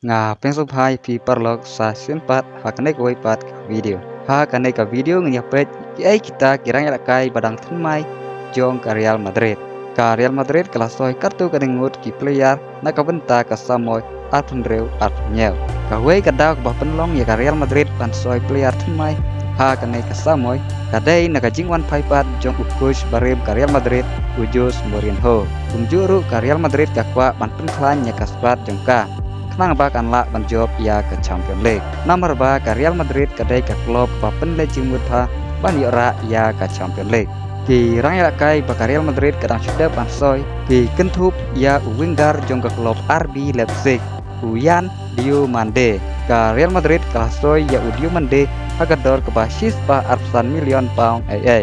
nga pensop hai pi parlok sa simpat hakane koi pat video hakane ka video ngnya pet ai kita kirang kai badang thnmai jong ka Real Madrid kelas soi kartu kadingut ki player na kabenta ka samoy atun reu atnyel ka wei ka dak ba penlong ya ka Real Madrid pan soi player thnmai hakane ka samoy kadai na ka jingwan pai pat jong ukush barim ka Real Madrid ujus Mourinho kumjuru ka Real Madrid ka kwa pan penklan nya ka squad jongka nang ba kan la ban job ya ke Champions League nomor ba ke Real Madrid kadai ke klub ba pen le jingmut ha ban yora ya ke Champions League ki rang ya kai ba ke Real Madrid kadang sudah ban soy ki kentup ya winggar jong ke klub RB Leipzig Uyan Diomande ke Real Madrid kalah soy ya Diomande agador ke basis ba arsan milion pound ai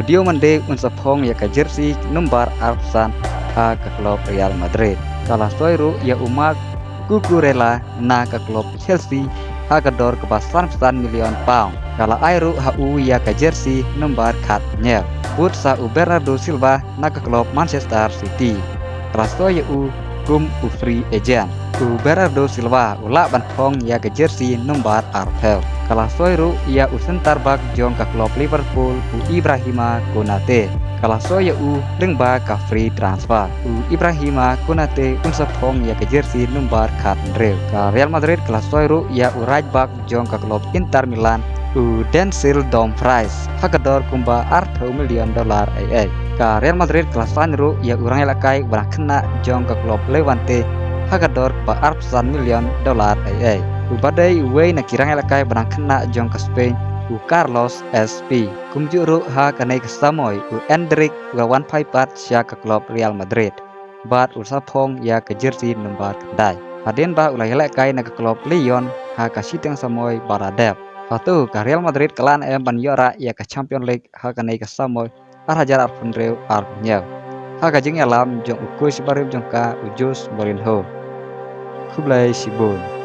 Diomande unsapong ya ke jersey nomor arsan ha ke klub Real Madrid kalah soy ru ya umak Cucurella na ke klub Chelsea hagador ke basan milion pound kala airu hu ya ke jersey nomor katnya but sa Bernardo Silva na ke klub Manchester City rasto ya kum free agent Bernardo Silva ula banpong ya ke jersey nomor arpel kala soiru ya sentar bak jong ke klub Liverpool Ibrahima Konate kala soya lengba ka free transfer Ibrahima Konate unsapong ya ke jersey nomor katnrel ka Real Madrid kala soiru ya right back jong ke klub Inter Milan Denzel Dumfries hagador kumba $1 milion ai ka Real Madrid kala sanru ya urang elakai barang kena jong ke klub Levante hagador pa $1 milion ai badai wei na kirang elakai barang kena jong ke Spain Carlos SP kumjuru ha kanai kesamoy Endrick gawan paipat sya ke klub Real Madrid bat usapong ya ke jersey nomor kendai haden ba ulai kai na ke klub Lyon ha ka siteng samoy Baradep patu ka Real Madrid kelan ban yora ya ke Champions League ha kanai kesamoy hajar arfenreu arnyel ha ka jing alam jong ukush barib jong ka ujus Mourinho Kublai Sibun